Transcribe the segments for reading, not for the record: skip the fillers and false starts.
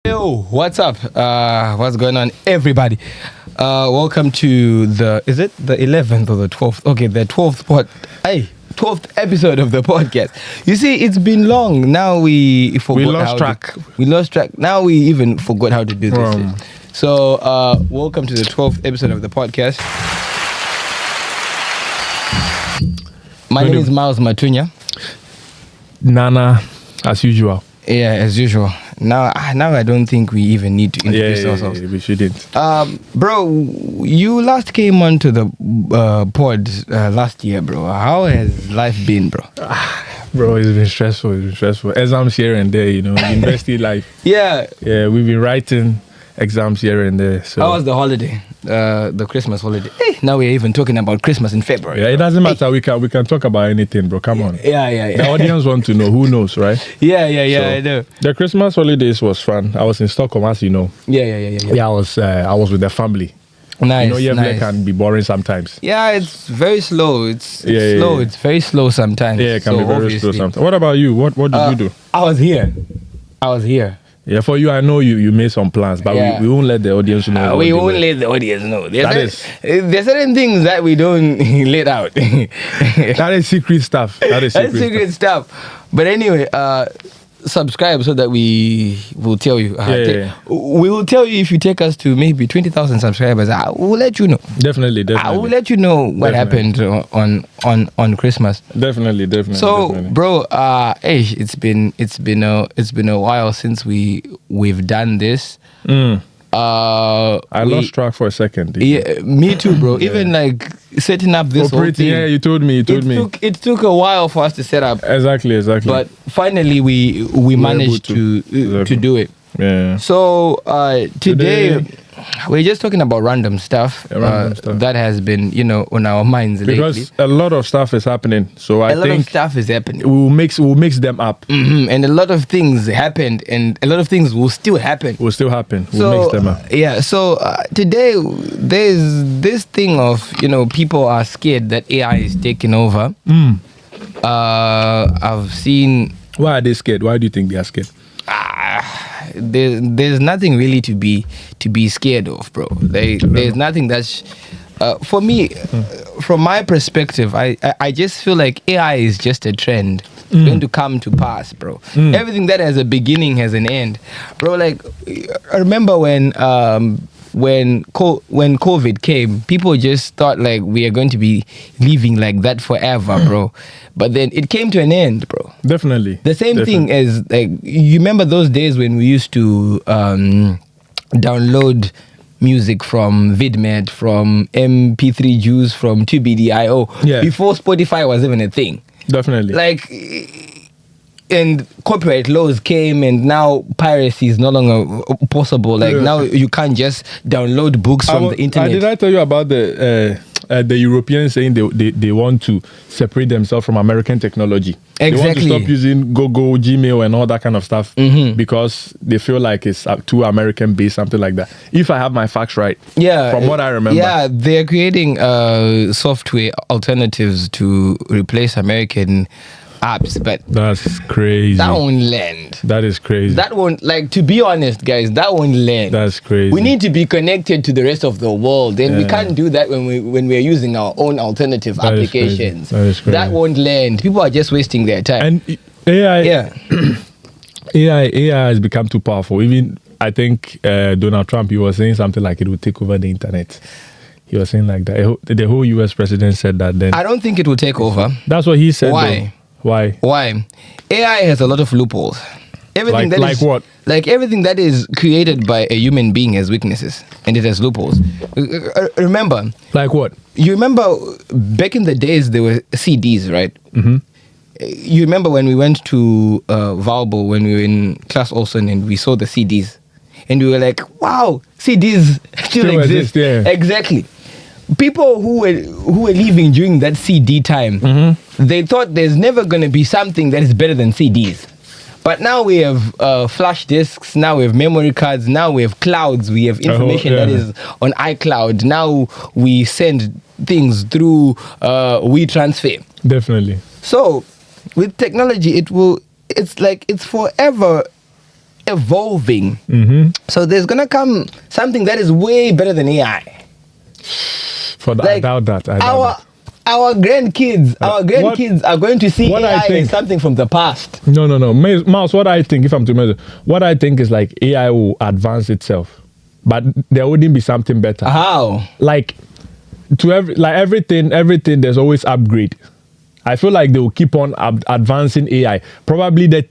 Yo, what's up? What's going on, everybody? Welcome to is it the 11th or the 12th? Okay, the 12th episode of the podcast. You see, it's been long. Now we forgot we lost track. We lost track. Now we even forgot how to do this. So, welcome to the 12th episode of the podcast. My name is Miles Matunya. Nana, as usual. Yeah, as usual. Now I don't think we even need to introduce ourselves. Yeah, we shouldn't. Bro, you last came onto the pod last year, bro. How has life been, bro? Bro, it's been stressful. Exams here and there, university life. Yeah, we've been writing exams here and there. So. How was the holiday? The Christmas holiday. Hey, now we're even talking about Christmas in February. Yeah, it doesn't matter. We can talk about anything, bro. Come on. Yeah. The audience want to know. Who knows, right? Yeah, I know. The Christmas holidays was fun. I was in Stockholm, as you know. Yeah. Yeah, I was with the family. Nice. Nice. Can be boring sometimes. Yeah, it's very slow. It's slow. It's very slow sometimes. Yeah, it can be very slow sometimes. What about you? What did you do? I was here. Yeah, for you, I know you made some plans, but we won't let the audience know. We won't let the audience know. There's certain things that we don't let out. That is secret stuff. That's secret stuff. But anyway, subscribe so that we will tell you. We will tell you if you take us to maybe 20,000 subscribers. I will let you know. Definitely. I will let you know what happened on Christmas. Definitely. So, bro, it's been a while since we've done this. I lost track for a second. Yeah, me too, bro. Even like setting up this whole thing. Yeah, you told me. It took a while for us to set up. Exactly. But finally, we managed to do it. Yeah. So today we're just talking about random stuff that has been, on our minds because lately. A lot of stuff is happening. So I think a lot of stuff is happening. We'll mix them up. Mm-hmm. And a lot of things happened, and a lot of things will still happen. We'll mix them up. Yeah. So today there's this thing of people are scared that AI is taking over. I've seen. Why are they scared? Why do you think they are scared? There's nothing really to be scared of, bro. There's nothing that's for me, from my perspective, I just feel like AI is just a trend. It's going to come to pass, bro. Everything that has a beginning has an end, bro. Like, I remember when COVID came, people just thought like we are going to be living like that forever, bro. But then it came to an end, bro. Definitely. The same thing as like, you remember those days when we used to download music from VidMed, from MP3 Juice, from 2BDIO, before Spotify was even a thing. Definitely. Like, and copyright laws came, and now piracy is no longer possible. Like, now you can't just download books from the internet. Did I tell you about the Europeans saying they want to separate themselves from American technology? Exactly. They want to stop using Google, Gmail, and all that kind of stuff because they feel like it's too American based, something like that. If I have my facts right, from what I remember. Yeah, they're creating software alternatives to replace American apps, but that's crazy. That won't land. That is crazy. That won't, like, to be honest, guys, that won't land. That's crazy. We need to be connected to the rest of the world, and we can't do that when we're using our own alternative applications. That is crazy. That won't land. People are just wasting their time. And AI has become too powerful. Even I think Donald Trump, he was saying something like it would take over the internet. He was saying like that. The whole US president said that then. I don't think it will take over. That's what he said. Why? Why? AI has a lot of loopholes. Everything what? Like everything that is created by a human being has weaknesses, and it has loopholes. Remember? Like what? You remember back in the days there were CDs, right? Mm-hmm. You remember when we went to Valbo when we were in class also, and we saw the CDs, and we were like, "Wow, CDs still exist." Yeah. Exactly. People who were living during that CD time, they thought there's never going to be something that is better than CDs. But now we have flash disks, now we have memory cards, now we have clouds, we have information that is on iCloud. Now we send things through WeTransfer. Definitely. So with technology, it's forever evolving. So there's gonna come something that is way better than AI. I doubt that. Our grandkids are going to see AI as something from the past. No. Mouse, what I think, if I'm to measure, what I think is like AI will advance itself, but there wouldn't be something better. How? Like everything, there's always upgrade. I feel like they will keep on advancing AI. Probably the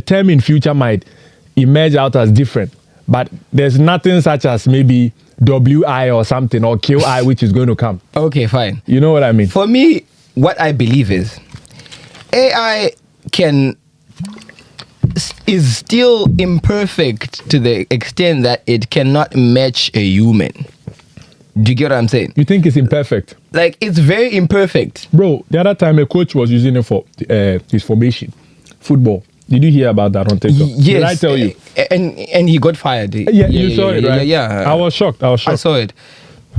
term in future might emerge out as different, but there's nothing such as maybe WI or something or QI which is going to come. Okay, fine. You know what I mean? For me, what I believe is AI is still imperfect to the extent that it cannot match a human. Do you get what I'm saying? You think it's imperfect? Like, it's very imperfect. Bro, the other time a coach was using it for his formation, football. Did you hear about that on TikTok? Yes. Did I tell you? And he got fired. Yeah, you saw it, right? Yeah. I was shocked. I saw it.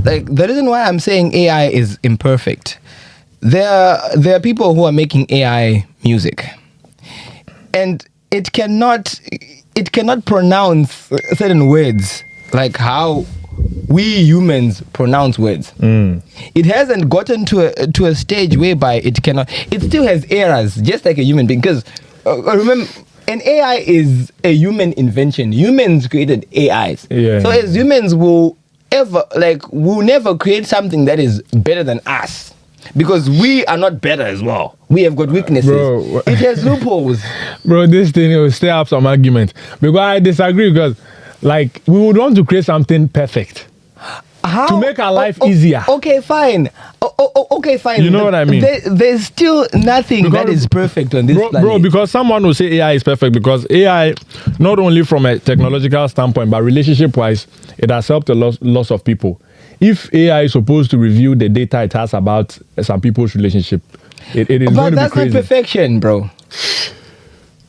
Like, the reason why I'm saying AI is imperfect, there are people who are making AI music, and it cannot pronounce certain words like how we humans pronounce words. It hasn't gotten to a stage whereby it cannot. It still has errors, just like a human being. Because remember, an AI is a human invention. Humans created AIs. Yeah. So as humans, will never create something that is better than us. Because we are not better as well. We have got weaknesses. Bro. It has loopholes. Bro, this thing will stir up some argument. Because I disagree, because like we would want to create something perfect. How? To make our life easier. Okay, fine. Okay, fine. You know what I mean? There's still nothing that is perfect on this planet. Bro, because someone will say AI is perfect, because AI, not only from a technological standpoint, but relationship-wise, it has helped a lot of people. If AI is supposed to review the data it has about some people's relationship, it is going to be crazy. But that's not perfection, bro.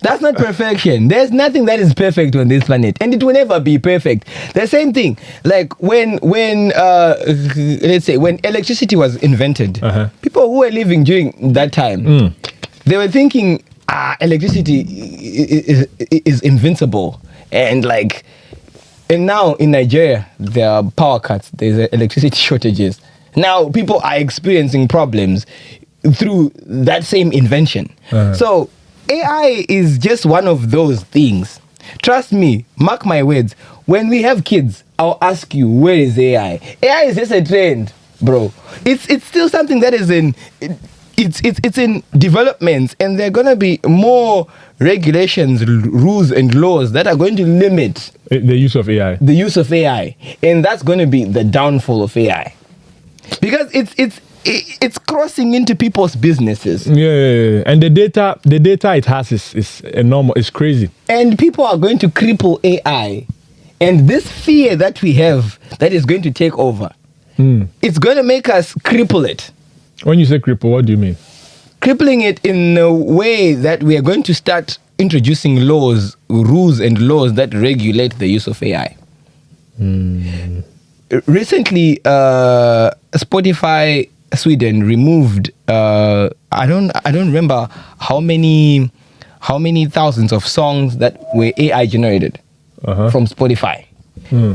That's not perfection. There's nothing that is perfect on this planet, and it will never be perfect. The same thing, like when let's say when electricity was invented, people who were living during that time, they were thinking, electricity is invincible, and now in Nigeria there are power cuts, there's electricity shortages. Now people are experiencing problems through that same invention. So AI is just one of those things. Trust me, mark my words. When we have kids, I'll ask you, where is AI? AI is just a trend, bro. It's still something that is it's in development, and there are gonna be more regulations, rules, and laws that are going to limit the use of AI. The use of AI, and that's going to be the downfall of AI, because it's crossing into people's businesses. Yeah. And the data it has is enormous. It's crazy. And people are going to cripple AI. And this fear that we have that is going to take over, it's going to make us cripple it. When you say cripple, what do you mean? Crippling it in a way that we are going to start introducing rules and laws that regulate the use of AI. Recently, Spotify Sweden removed I don't remember how many thousands of songs that were AI generated from Spotify,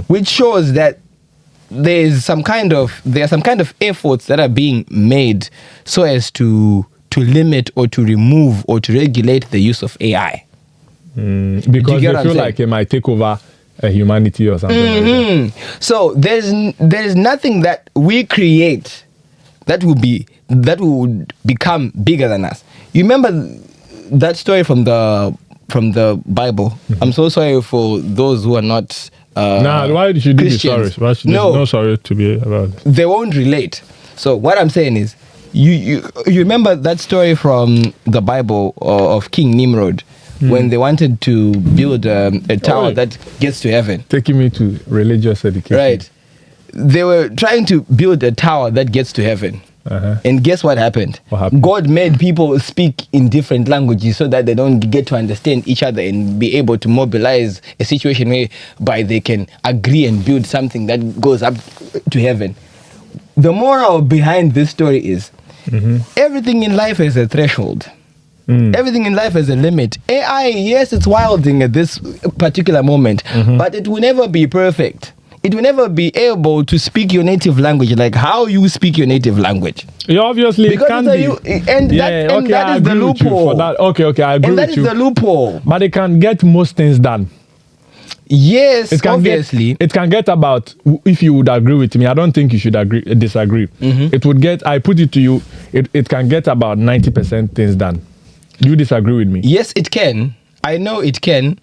which shows that there are some kind of efforts that are being made so as to limit or to remove or to regulate the use of AI. Because they feel like it might take over humanity or something like that. So there's nothing that we create that would become bigger than us. You remember that story from the Bible? I'm so sorry for those who are not why should you be sorry? No sorry to be about it. They won't relate. So what I'm saying is, you remember that story from the Bible of King Nimrod, when they wanted to build a tower that gets to heaven. Taking me to religious education. Right. They were trying to build a tower that gets to heaven. And guess what happened? What happened? God made people speak in different languages so that they don't get to understand each other and be able to mobilize a situation whereby they can agree and build something that goes up to heaven. The moral behind this story is everything in life has a threshold. Everything in life has a limit. AI, yes, it's wilding at this particular moment, but it will never be perfect. It will never be able to speak your native language like how you speak your native language. Yeah, obviously, Because it can be. and that is the loophole. For that. Okay, I agree and that with is you. the loophole. But it can get most things done. Yes, It can obviously. it can get about, if you would agree with me, I don't think you should disagree. It would get, I put it to you, it can get about 90% things done. Do you disagree with me? Yes, it can. I know it can.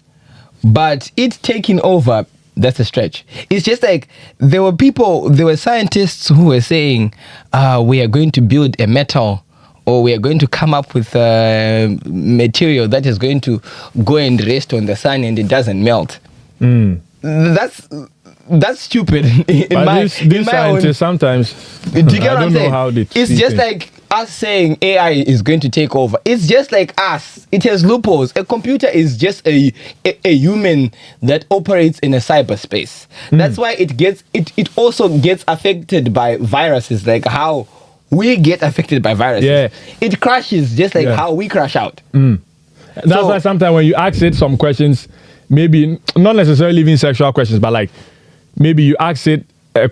But it taking over, that's a stretch. It's just like there were scientists who were saying, we are going to build a metal, or we are going to come up with a material that is going to go and rest on the sun and it doesn't melt. That's stupid. These scientists sometimes, do you get I what I'm don't know saying? how they It's see just things. like us saying AI is going to take over. It's just like us. It has loopholes. A computer is just a human that operates in a cyberspace. That's why it also gets affected by viruses, like how we get affected by viruses. Yeah. It crashes just like how we crash out. That's why sometimes when you ask it some questions, maybe not necessarily even sexual questions, but like maybe you ask it a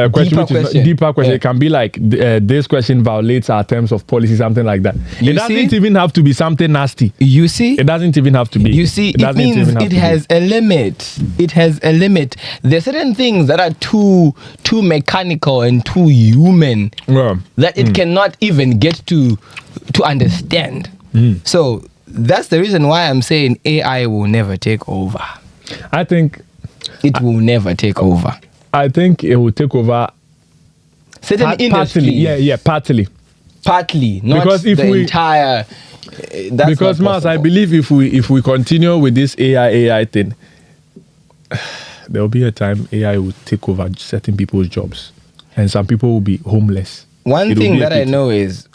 question which is a deeper question. Yeah. It can be like, this question violates our terms of policy, something like that. It doesn't even have to be something nasty. You see? It doesn't even have to be. You see, it means it has a limit. It has a limit. There's certain things that are too mechanical and too human that it cannot even get to understand. So that's the reason why I'm saying AI will never take over. I think it will never take over. I think it will take over certain industries. Partly. Partly, not because if the entire. Because Miles, I believe if we continue with this AI thing, there will be a time AI will take over certain people's jobs, and some people will be homeless. One thing that I know is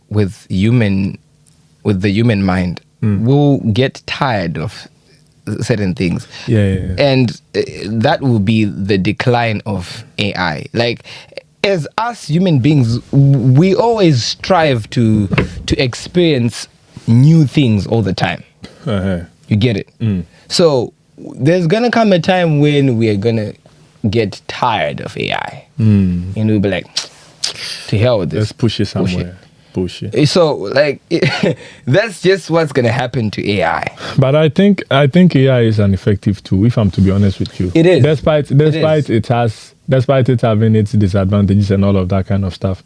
with the human mind, we'll get tired of certain things. And that will be the decline of AI. Like, as us human beings, we always strive to experience new things all the time. You get it? So there's gonna come a time when we are gonna get tired of AI, and we'll be like, to hell with this. Let's push it somewhere. So like that's just what's gonna happen to AI. But I think AI is an effective tool, if I'm to be honest with you. It is. Despite it having its disadvantages and all of that kind of stuff,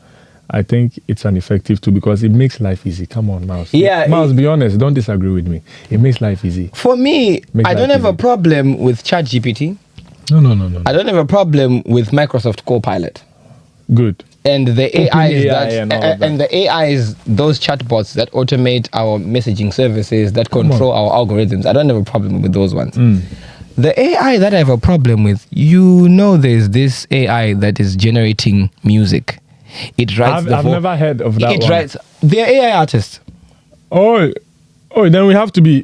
I think it's an effective tool because it makes life easy. Come on, Miles. Yeah. Miles, be honest. Don't disagree with me. It makes life easy. For me, I don't have a problem with ChatGPT. No. I don't have a problem with Microsoft Copilot. Good. And the AIs, those chatbots that automate our messaging services, that control our algorithms, I don't have a problem with those ones. The AI that I have a problem with, there's this AI that is generating music. It writes I've never heard of that one. They're AI artists. Oh, then we have to be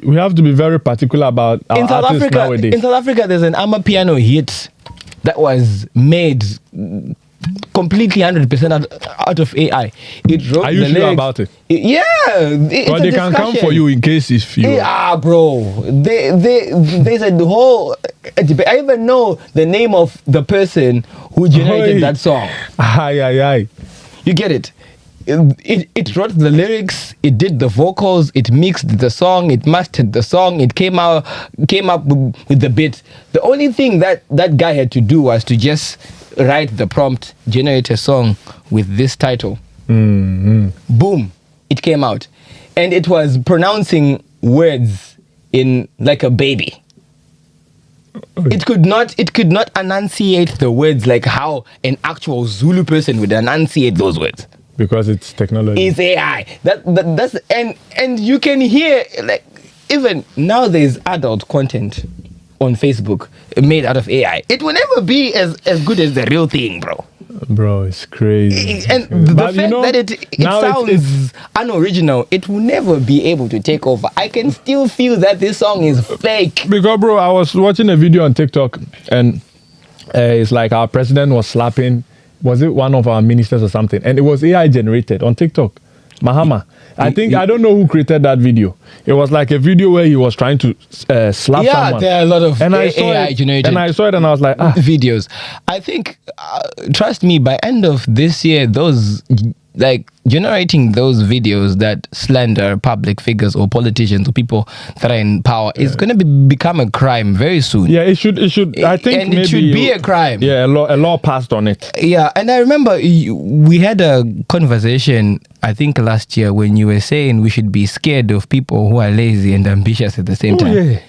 very particular about our artists nowadays. In South Africa, there's an Amapiano hit that was made completely 100% out of AI. It wrote. Are you sure about it? But they can come for you in case if you. Bro. There's a whole. I even know the name of the person who generated that song. Aye. You get it? It wrote the lyrics, it did the vocals, it mixed the song, it mastered the song, it came up with the beat. The only thing that guy had to do was to just write the prompt, generate a song with this title. Boom, it came out. And it was pronouncing words in like a baby. It could not enunciate the words like how an actual Zulu person would enunciate those words. Because it's technology. It's AI. That's and you can hear, like, even now there's adult content on Facebook made out of AI. It will never be as good as the real thing, bro. Bro, it's crazy. And the fact that it sounds unoriginal, it will never be able to take over. I can still feel that this song is fake. Because, bro, I was watching a video on TikTok and it's like our president was slapping was it one of our ministers or something? And it was AI generated on TikTok. Mahama. I don't know who created that video. It was like a video where he was trying to slap someone. Yeah, there are a lot of AI generated. And I saw it and I was like, videos. I think, trust me, by end of this year, those generating those videos that slander public figures or politicians or people that are in power is going to become a crime very soon. Yeah, it should. I think and it should be a crime. Yeah, a law passed on it. Yeah, and I remember we had a conversation, I think last year, when you were saying we should be scared of people who are lazy and ambitious at the same time. Yeah.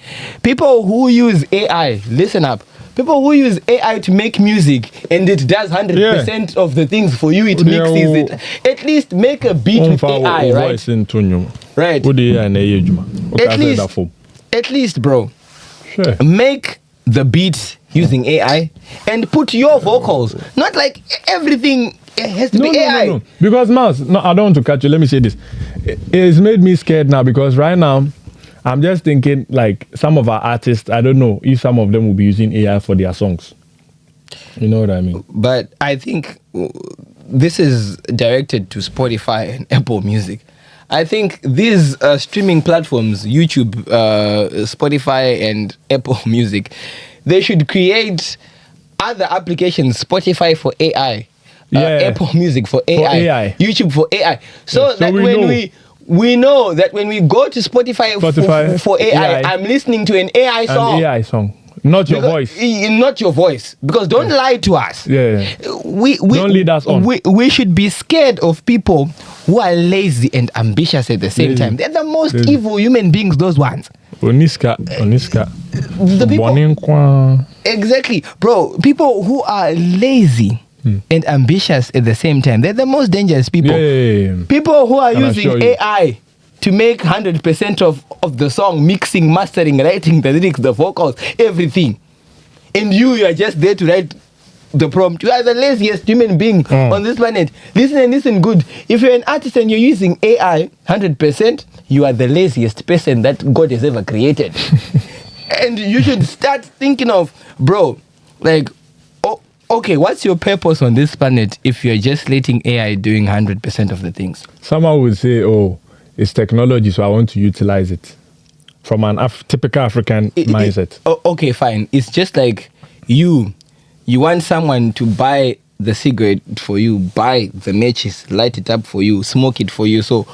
People who use AI, listen up. People who use AI to make music and it does 100% of the things for you, it mixes it. At least make a beat with AI, right? Right. At least, bro. Sure. Make the beat using AI and put your vocals. Not like everything has to be AI. No. Because, Miles, I don't want to catch you. Let me say this. It's made me scared now because right now, I'm just thinking like some of our artists, I don't know if some of them will be using AI for their songs. You know what I mean? But I think this is directed to Spotify and Apple Music. I think these streaming platforms, YouTube, Spotify and Apple Music, they should create other applications, Spotify for AI, Apple Music for AI, YouTube for AI. So that we know that when we go to Spotify for AI, I'm listening to an AI song. An AI song. Not your voice. Not your voice. Because don't lie to us. Yeah. We don't lead us on. We should be scared of people who are lazy and ambitious at the same time. They're the most evil human beings, those ones. Oniska. The people, exactly. Bro, people who are lazy and ambitious at the same time, they're the most dangerous people. Yeah. People who are using AI to make 100% of the song, mixing, mastering, writing the lyrics, the vocals, everything. And you are just there to write the prompt. You are the laziest human being on this planet. Listen good. If you're an artist and you're using AI 100%, you are the laziest person that God has ever created. And you should start thinking of, bro, like, okay, what's your purpose on this planet if you're just letting AI doing 100% of the things? Someone would say, it's technology, so I want to utilize it. From an typical African mindset. Okay, fine. It's just like you want someone to buy the cigarette for you, buy the matches, light it up for you, smoke it for you. So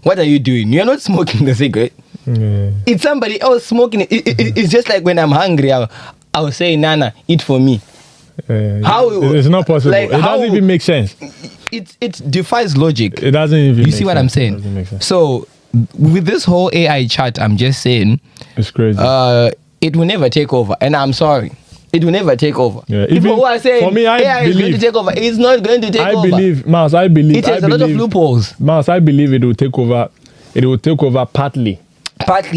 what are you doing? You're not smoking the cigarette. Yeah. It's somebody else smoking it. It's just like when I'm hungry, I'll say, Nana, eat for me. How it's not possible. Like, it doesn't even make sense. It defies logic. It doesn't even. You see what I'm saying? So with this whole AI chat, I'm just saying it's crazy. It will never take over, and I'm sorry, it will never take over. Yeah. People who are saying for me, AI is going to take over, it's not going to take over. I believe it has a lot of loopholes. Miles, I believe it will take over. It will take over partly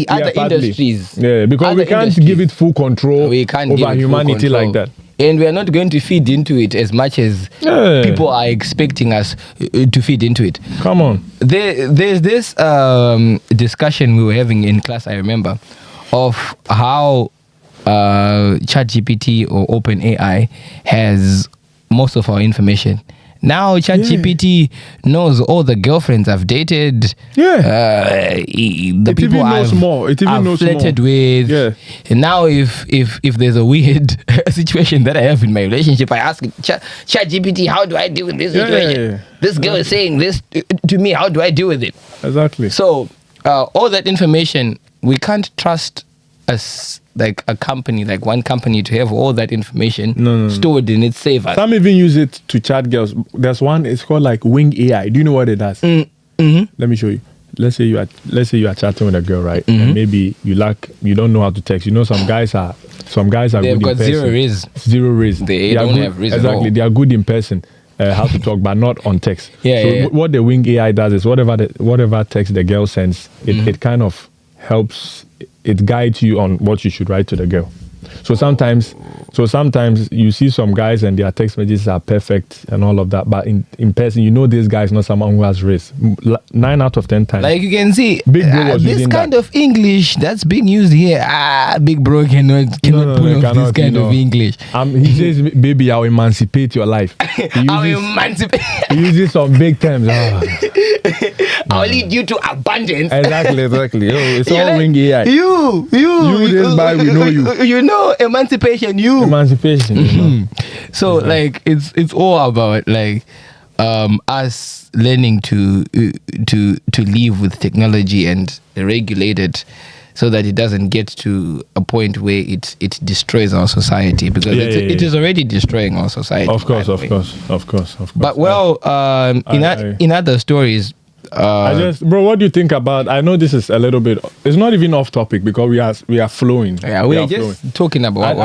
other industries. Yeah, because we can't give it full control over humanity like that. And we are not going to feed into it as much as people are expecting us to feed into it. Come on. There's this discussion we were having in class, I remember, of how ChatGPT or OpenAI has most of our information. Now ChatGPT knows all the girlfriends I've dated. The people I've flirted with. Yeah. And now if there's a weird situation that I have in my relationship, I ask ChatGPT, how do I deal with this situation? This girl is saying this to me, how do I deal with it? Exactly. So all that information, we can't trust like a company, like one company, to have all that information stored in its server. Some even use it to chat girls. There's one, it's called like Wing AI. Do you know what it does? Let me show you. Let's say you are chatting with a girl, right? And maybe you don't know how to text. You know, some guys are they've good got in person. zero riz. They don't have riz exactly. at all. They are good in person. How to talk, but not on text. What the Wing AI does is whatever text the girl sends, it kind of helps. It guides you on what you should write to the girl. So sometimes you see some guys and their text messages are perfect and all of that, but in person, you know this guy is not someone who has risk. 9 out of 10 times. Like you can see, Big Bro was this using kind that. of English that's being used here. Big Bro cannot pull off this kind of English. He says, "Baby, I'll emancipate your life." I'll emancipate. He uses some big terms. I'll lead you to abundance. Exactly. Oh, it's all wing AI. You, this guy, we know you. You know emancipation. Emancipation. So like it's all about like us learning to live with technology and regulate it, so that it doesn't get to a point where it destroys our society, because it is already destroying our society. Of course. But in other stories, bro, what do you think about? I know this is a little bit. It's not even off topic because we are flowing. Yeah, we are just talking about.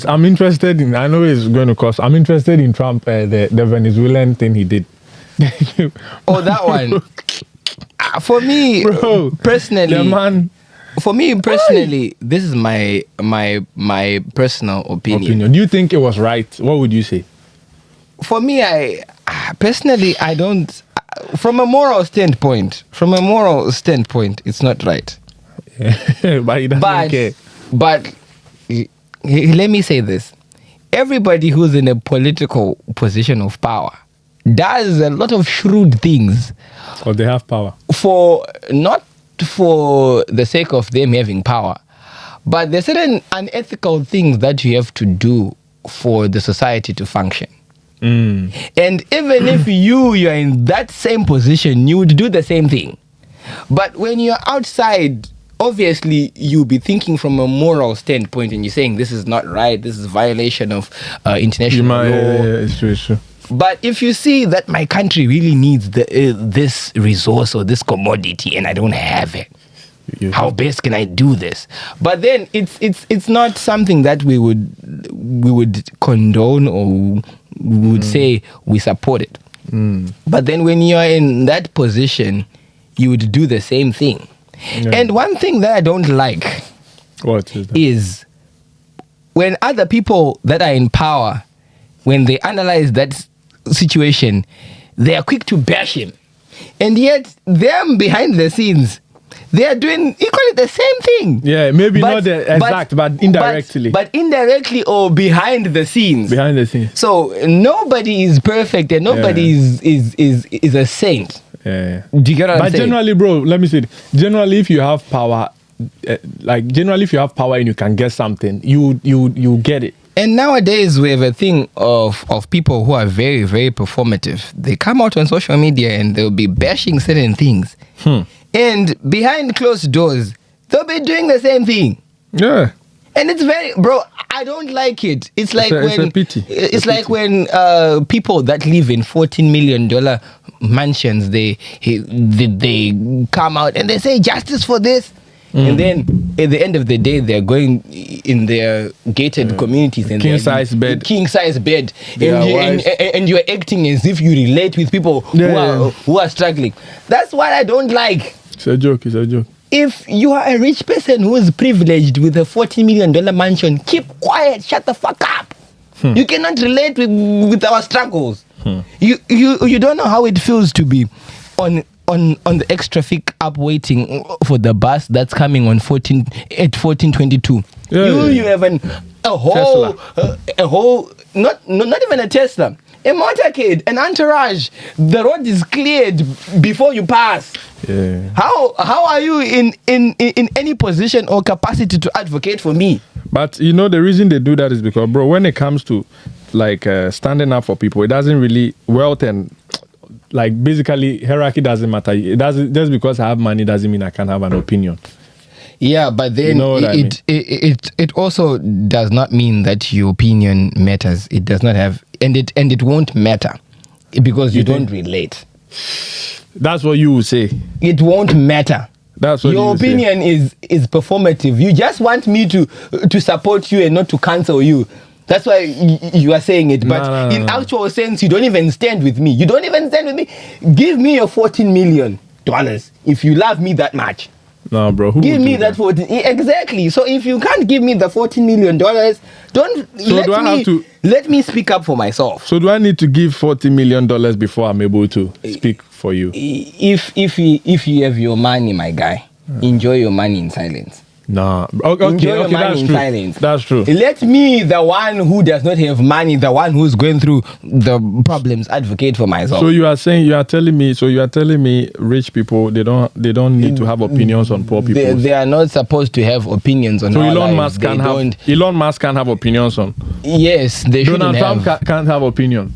I'm interested in. I know it's going to cost. I'm interested in Trump, the Venezuelan thing he did. Oh, that one. For me, bro, personally, the man. For me personally, this is my personal opinion. Do you think it was right? What would you say? For me, I personally don't. From a moral standpoint, it's not right. But he doesn't care. But let me say this: everybody who's in a political position of power does a lot of shrewd things. Or they have power. Not for the sake of them having power, but there's certain unethical things that you have to do for the society to function. And even if you're in that same position, you would do the same thing. But when you're outside, obviously you'll be thinking from a moral standpoint, and you're saying this is not right, this is violation of international law. It's true. But if you see that my country really needs this resource or this commodity and I don't have it, how best can I do this? But then it's not something that we would condone or we would say we support it. But then when you're in that position, you would do the same thing. And one thing that I don't like is when other people that are in power, when they analyze that situation, they are quick to bash him. And yet, them behind the scenes, they are doing equally the same thing. Yeah, maybe not the exact, but indirectly. But indirectly or behind the scenes. Behind the scenes. So nobody is perfect and nobody is a saint. Yeah. Do you get what I'm saying? But generally, bro, let me say it. Generally, if you have power, and you can get something, you get it. And nowadays we have a thing of people who are very, very performative. They come out on social media and they'll be bashing certain things. And behind closed doors, they'll be doing the same thing. Yeah. And it's very, bro, I don't like it. It's like it's a pity. It's like when people that live in $14 million mansions, they come out and they say justice for this. And then at the end of the day, they're going in their gated communities and king size bed, and you're acting as if you relate with people who are struggling. That's what I don't like. It's a joke. If you are a rich person who is privileged with a $40 million mansion, keep quiet, shut the fuck up. You cannot relate with our struggles. You don't know how it feels to be on the extra thick up waiting for the bus that's coming on 1422. You have a whole not even a Tesla, a motorcade, an entourage. The road is cleared before you pass. Yeah. How are you in any position or capacity to advocate for me? But the reason they do that is because, bro, when it comes to standing up for people, it doesn't really wealth and basically hierarchy doesn't matter. It doesn't, just because I have money doesn't mean I can't have an opinion. Yeah, but then it also does not mean that your opinion matters. It does not have, and it won't matter because you don't relate. That's what you would say. It won't matter. That's what your opinion is performative. You just want me to support you and not to cancel you. That's why you are saying it. But in actual sense, you don't even stand with me. Give me your $14 million if you love me that much. No, bro. Who Give would me do that 14. Exactly. So if you can't give me the $14 million, let me speak up for myself. So do I need to give $40 million before I'm able to speak for you? If you have your money, my guy, enjoy your money in silence. Nah. Okay, that's true. Silence. That's true. Let me, the one who does not have money, the one who's going through the problems, advocate for myself. So you are telling me rich people they don't need to have opinions on poor people. They are not supposed to have opinions on. So Elon Musk can't have opinions on. Yes, they should. Donald Trump can't have opinion.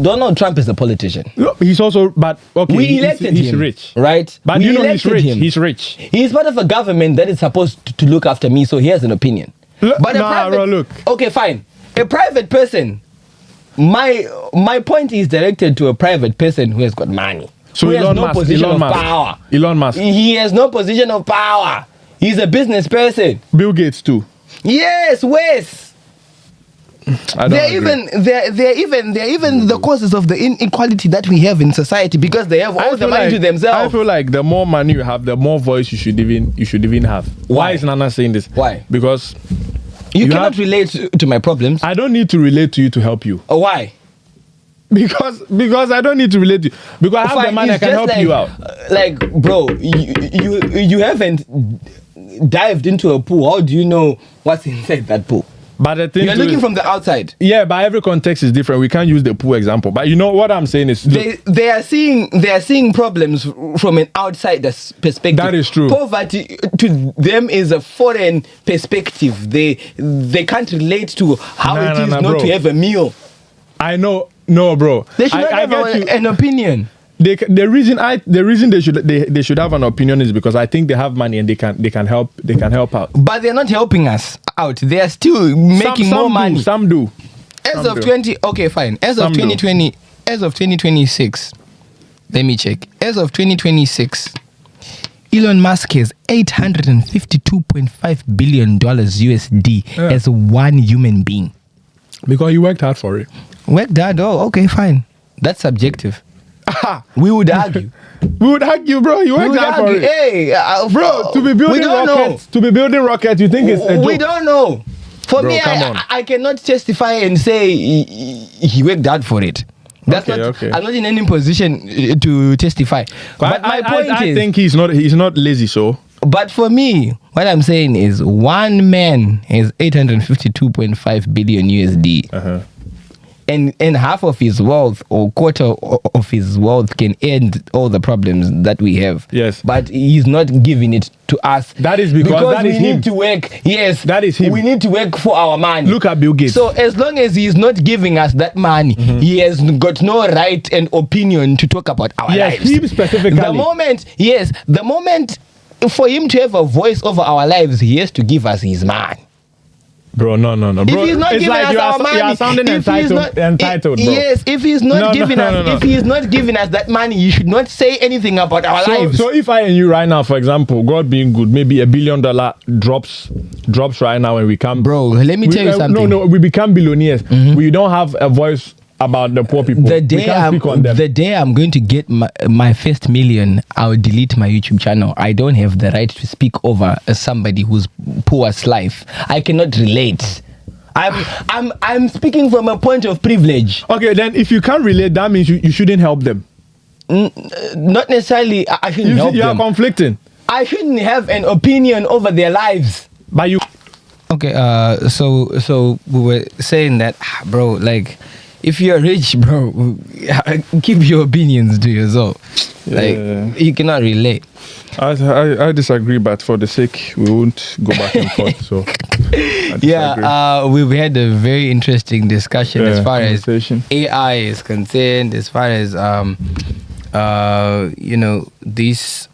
Donald Trump is a politician. He's also, but okay, we elected him. He's rich, right? But you know he's rich. He's rich. He's part of a government that is supposed to look after me, so he has an opinion. Look. Okay, fine. A private person. My point is directed to a private person who has got money. So who has no position of power. Elon Musk. He has no position of power. He's a business person. Bill Gates too. Yes, Wes. They're even the causes of the inequality that we have in society because they have all the money to themselves. I feel like the more money you have, the more voice you should even have. Why is Nana saying this? Why? Because you cannot relate to my problems. I don't need to relate to you to help you. Why? Because I don't need to relate to you. Because I have the money, I can help you out. Like, bro, you haven't dived into a pool. How do you know what's inside that pool? But the thing you're looking from the outside. Yeah, but every context is different. We can't use the pool example. But you know what I'm saying is they are seeing problems from an outsider's perspective. That is true. Poverty to them is a foreign perspective. They can't relate to how it is not to have a meal. I know, no, bro. They should not have an opinion. The reason they should have an opinion is because I think they have money and they can help out. But they're not helping us out. They are still making more money. Some do. As of 2026, let me check. As of 2026, Elon Musk has $852.5 billion USD as one human being. Because he worked hard for it. Worked hard? Oh, okay, fine. That's subjective. We would argue. Bro. You worked hard for it. Hey, bro, to be building rockets, you think it's a joke? We don't know. For me, I cannot testify and say he worked hard for it. That's okay. I'm not in any position to testify. But my point is, I think he's not lazy, so. But for me, what I'm saying is one man has 852.5 billion USD. And half of his wealth or quarter of his wealth can end all the problems that we have. Yes. But he's not giving it to us. That is because we need to work. Yes. That is him. We need to work for our money. Look at Bill Gates. So as long as he's not giving us that money, he has got no right and opinion to talk about our lives. Yes, him specifically. The moment for him to have a voice over our lives, he has to give us his money. Bro, no. Bro, if he's not giving us our money, you are sounding entitled, bro. Yes, if he's not giving us that money, you should not say anything about our lives. So if I and you right now, for example, God being good, maybe $1 billion drops right now and we come. Bro, let me tell you something. No, we become billionaires. We don't have a voice about the poor people. The day I'm going to get my first million, I'll delete my YouTube channel. I don't have the right to speak over somebody who's poor's life. I cannot relate. I'm speaking from a point of privilege. Okay, then if you can't relate, that means you shouldn't help them. Not necessarily. I shouldn't help them. You are conflicting. I shouldn't have an opinion over their lives. But you. Okay. So we were saying that, bro. Like, if you're rich, bro, keep your opinions to yourself. Like, you cannot relate. I disagree, but for the sake, we won't go back and forth. So, we've had a very interesting discussion as far as AI is concerned, as far as this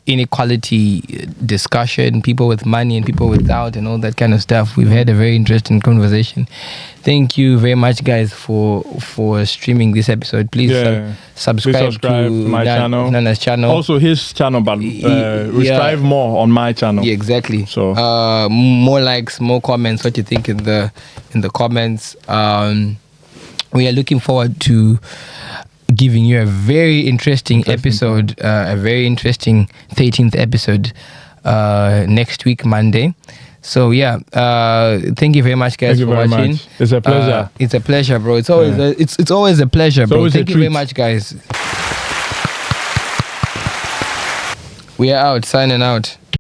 inequality discussion, people with money and people without, and all that kind of stuff. We've had a very interesting conversation. Thank you very much, guys, for streaming this episode. Please subscribe to my channel, Nana's channel, also his channel, but we strive more on my channel. Yeah, exactly. So more likes, more comments. What you think in the comments. We are looking forward to giving you a very interesting episode, a very interesting 13th episode next week, Monday. So yeah, thank you very much, guys, for watching. Much. It's a pleasure. It's a pleasure, bro. It's always it's always a pleasure, bro. Thank you very much, guys. We are out, signing out.